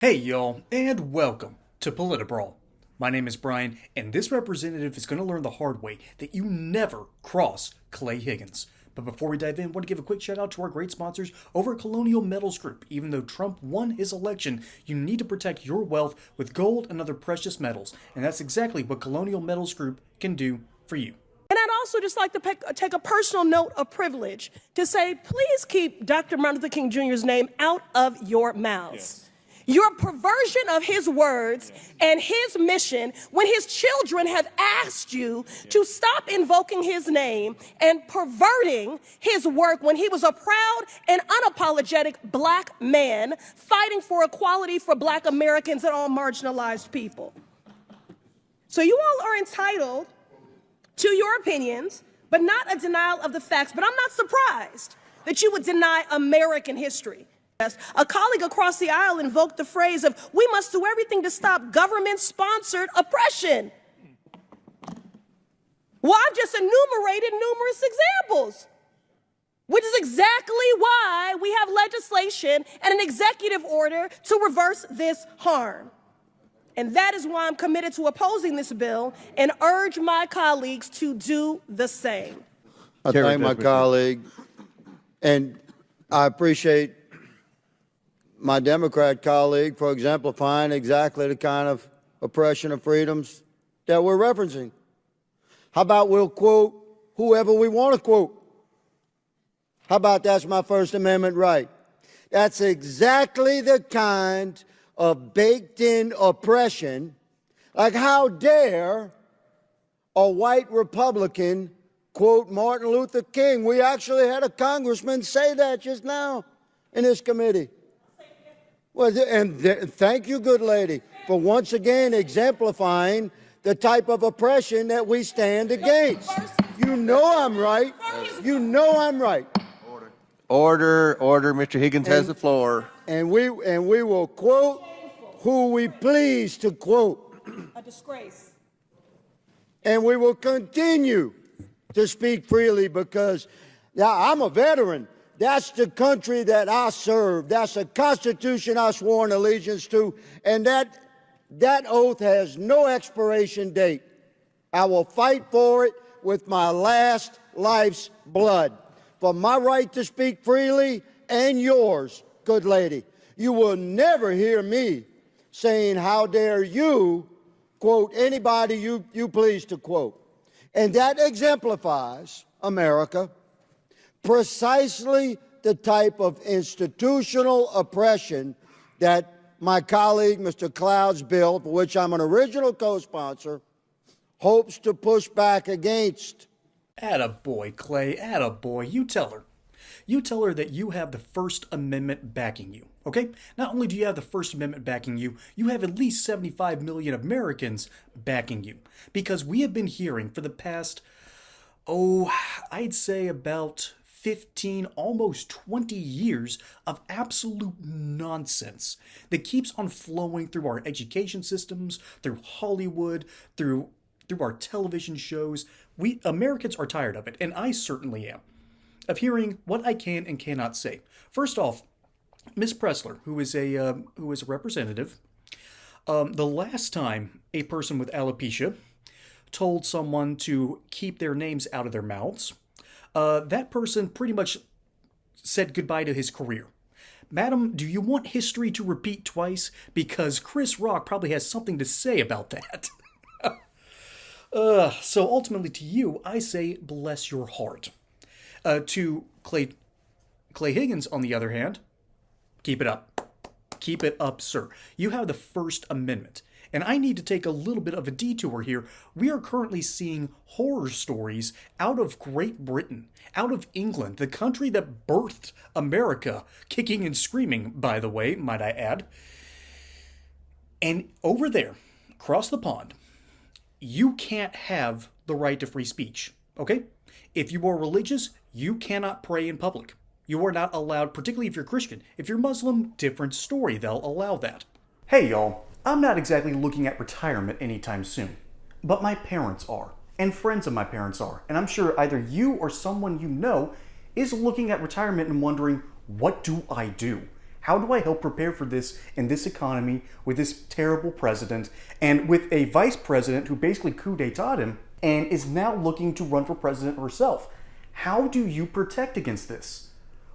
Hey y'all, and welcome to PolitiBrawl. My name is Brian, and this representative is going to learn the hard way that you never cross Clay Higgins. But before we dive in, I want to give a quick shout out to our great sponsors over at Colonial Metals Group. Even though Trump won his election, you need to protect your wealth with gold and other precious metals, and that's exactly what Colonial Metals Group can do for you. And I'd also just like to take a personal note of privilege to say, please keep Dr. Martin Luther King Jr.'s name out of your mouths. Yes. Your perversion of his words and his mission, when his children have asked you to stop invoking his name and perverting his work when he was a proud and unapologetic black man fighting for equality for black Americans and all marginalized people. So you all are entitled to your opinions, but not a denial of the facts. But I'm not surprised that you would deny American history. A colleague across the aisle invoked the phrase of, we must do everything to stop government-sponsored oppression. Well, I've just enumerated numerous examples, which is exactly why we have legislation and an executive order to reverse this harm. And that is why I'm committed to opposing this bill and urge my colleagues to do the same. I thank my colleague, and I appreciate my Democrat colleague for exemplifying exactly the kind of oppression of freedoms that we're referencing. How about we'll quote whoever we want to quote? How about that's my First Amendment right? That's exactly the kind of baked-in oppression. Like, how dare a white Republican quote Martin Luther King? We actually had a congressman say that just now in this committee. Well, thank you, good lady, for once again exemplifying the type of oppression that we stand against. You know I'm right. You know I'm right. Order. Mr. Higgins has the floor. And we will quote who we please to quote. A disgrace. And we will continue to speak freely because now I'm a veteran. That's the country that I serve. That's the Constitution I swore an allegiance to. And that oath has no expiration date. I will fight for it with my last life's blood. For my right to speak freely and yours, good lady. You will never hear me saying, how dare you quote anybody you please to quote. And that exemplifies, America, precisely the type of institutional oppression that my colleague, Mr. Cloud's bill, for which I'm an original co-sponsor, hopes to push back against. Attaboy, Clay, attaboy. You tell her. You tell her that you have the First Amendment backing you, okay? Not only do you have the First Amendment backing you, you have at least 75 million Americans backing you. Because we have been hearing for the past, I'd say about 15, almost 20 years of absolute nonsense that keeps on flowing through our education systems, through Hollywood, through our television shows. We Americans are tired of it, and I certainly am, of hearing what I can and cannot say. First off, Ms. Pressler, who is a representative, the last time a person with alopecia told someone to keep their names out of their mouths, that person pretty much said goodbye to his career. Madam, do you want history to repeat twice? Because Chris Rock probably has something to say about that. So ultimately to you, I say bless your heart. To Clay Higgins, on the other hand, keep it up. Keep it up, sir. You have the First Amendment. And I need to take a little bit of a detour here. We are currently seeing horror stories out of Great Britain, out of England, the country that birthed America, kicking and screaming, by the way, might I add. And over there, across the pond, you can't have the right to free speech, okay? If you are religious, you cannot pray in public. You are not allowed, particularly if you're Christian. If you're Muslim, different story, they'll allow that. Hey y'all, I'm not exactly looking at retirement anytime soon, but my parents are, and friends of my parents are, and I'm sure either you or someone you know is looking at retirement and wondering, what do I do? How do I help prepare for this in this economy with this terrible president and with a vice president who basically coup d'etat him and is now looking to run for president herself? How do you protect against this?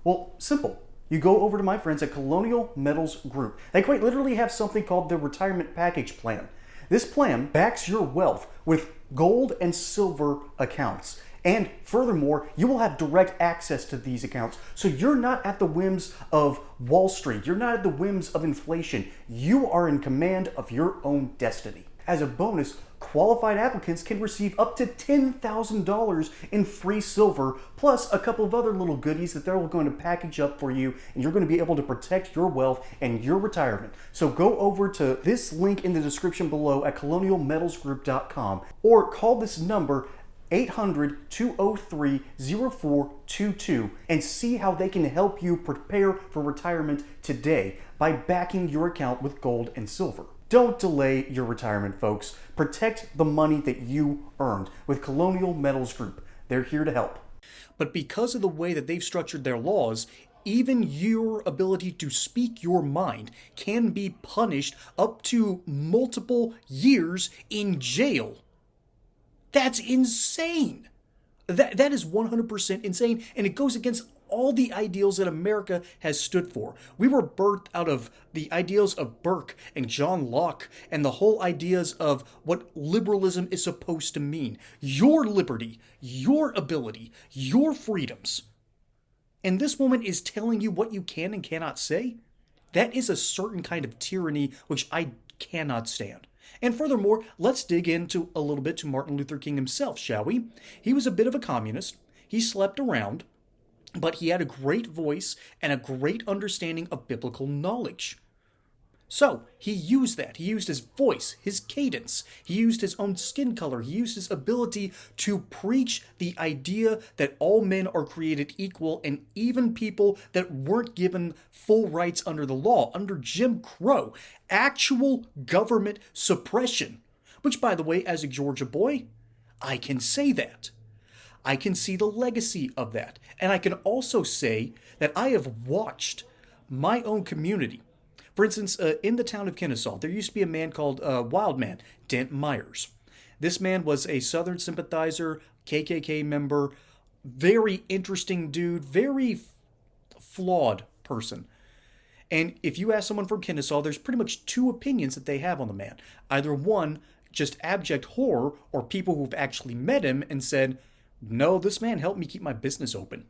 Well, simple. You go over to my friends at Colonial Metals Group. They quite literally have something called the Retirement Package Plan. This plan backs your wealth with gold and silver accounts. And furthermore, you will have direct access to these accounts. So you're not at the whims of Wall Street. You're not at the whims of inflation. You are in command of your own destiny. As a bonus, qualified applicants can receive up to $10,000 in free silver, plus a couple of other little goodies that they're going to package up for you, and you're going to be able to protect your wealth and your retirement. So go over to this link in the description below at colonialmetalsgroup.com or call this number 800-203-0422 and see how they can help you prepare for retirement today by backing your account with gold and silver. Don't delay your retirement, folks. Protect the money that you earned with Colonial Metals Group. They're here to help. But because of the way that they've structured their laws, even your ability to speak your mind can be punished up to multiple years in jail. That's insane. That is 100% insane, and it goes against all the ideals that America has stood for. We were birthed out of the ideals of Burke and John Locke and the whole ideas of what liberalism is supposed to mean. Your liberty, your ability, your freedoms. And this woman is telling you what you can and cannot say? That is a certain kind of tyranny which I cannot stand. And furthermore, let's dig into a little bit to Martin Luther King himself, shall we? He was a bit of a communist. He slept around, but he had a great voice and a great understanding of biblical knowledge. So he used that. He used his voice, his cadence. He used his own skin color. He used his ability to preach the idea that all men are created equal, and even people that weren't given full rights under the law, under Jim Crow, actual government suppression. Which, by the way, as a Georgia boy, I can say that. I can see the legacy of that. And I can also say that I have watched my own community. For instance, in the town of Kennesaw, there used to be a man called Wildman, Dent Myers. This man was a Southern sympathizer, KKK member, very interesting dude, very flawed person. And if you ask someone from Kennesaw, there's pretty much two opinions that they have on the man. Either one, just abject horror, or people who've actually met him and said, no, this man helped me keep my business open.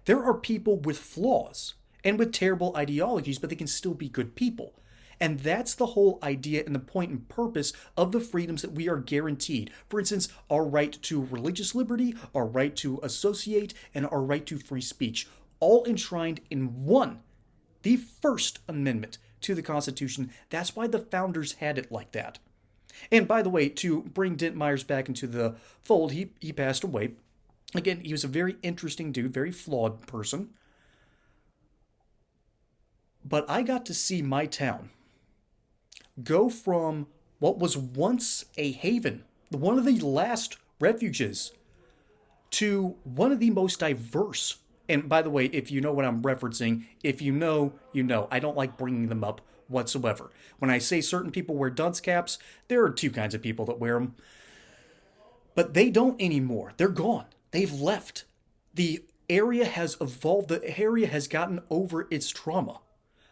There are people with flaws and with terrible ideologies, but they can still be good people. And that's the whole idea and the point and purpose of the freedoms that we are guaranteed. For instance, our right to religious liberty, our right to associate, and our right to free speech, all enshrined in one, the First Amendment to the Constitution. That's why the founders had it like that. And by the way, to bring Dent Myers back into the fold, he passed away. Again, he was a very interesting dude, very flawed person. But I got to see my town go from what was once a haven, one of the last refuges, to one of the most diverse. And by the way, if you know what I'm referencing, if you know, you know. I don't like bringing them up whatsoever. When I say certain people wear dunce caps, there are two kinds of people that wear them. But they don't anymore. They're gone. They've left. The area has evolved. The area has gotten over its trauma.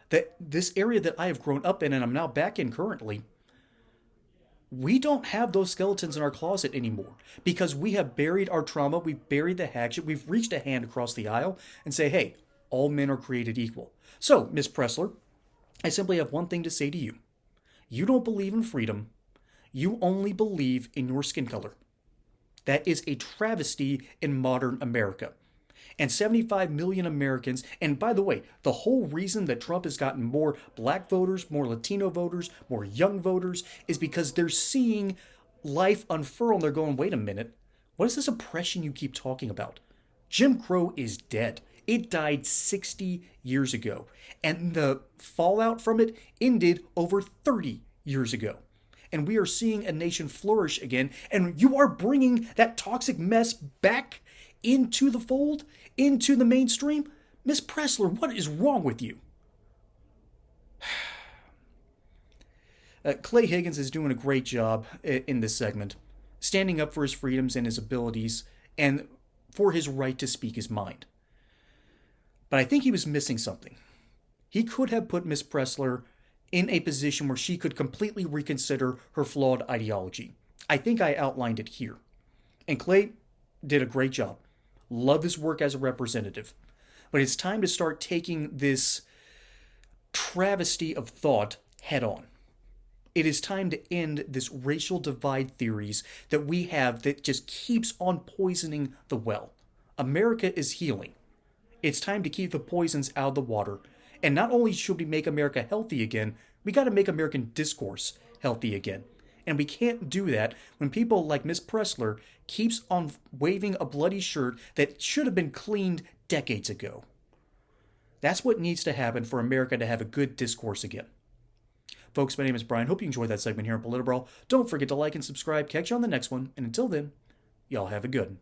That this area that I have grown up in and I'm now back in currently, we don't have those skeletons in our closet anymore because we have buried our trauma, we've buried the hatchet, we've reached a hand across the aisle and say, hey, all men are created equal. So, Miss Pressler, I simply have one thing to say to you. You don't believe in freedom. You only believe in your skin color. That is a travesty in modern America. And 75 million Americans, and by the way, the whole reason that Trump has gotten more black voters, more Latino voters, more young voters, is because they're seeing life unfurl and they're going, wait a minute, what is this oppression you keep talking about? Jim Crow is dead. It died 60 years ago, and the fallout from it ended over 30 years ago. And we are seeing a nation flourish again, and you are bringing that toxic mess back into the fold, into the mainstream? Miss Pressler, what is wrong with you? Clay Higgins is doing a great job in this segment, standing up for his freedoms and his abilities, and for his right to speak his mind. But I think he was missing something. He could have put Miss Pressler in a position where she could completely reconsider her flawed ideology. I think I outlined it here. And Clay did a great job. Love his work as a representative. But it's time to start taking this travesty of thought head on. It is time to end this racial divide theories that we have that just keeps on poisoning the well. America is healing. It's time to keep the poisons out of the water. And not only should we make America healthy again, we got to make American discourse healthy again. And we can't do that when people like Miss Pressler keeps on waving a bloody shirt that should have been cleaned decades ago. That's what needs to happen for America to have a good discourse again. Folks, my name is Brian. Hope you enjoyed that segment here on PolitiBrawl. Don't forget to like and subscribe. Catch you on the next one. And until then, y'all have a good one.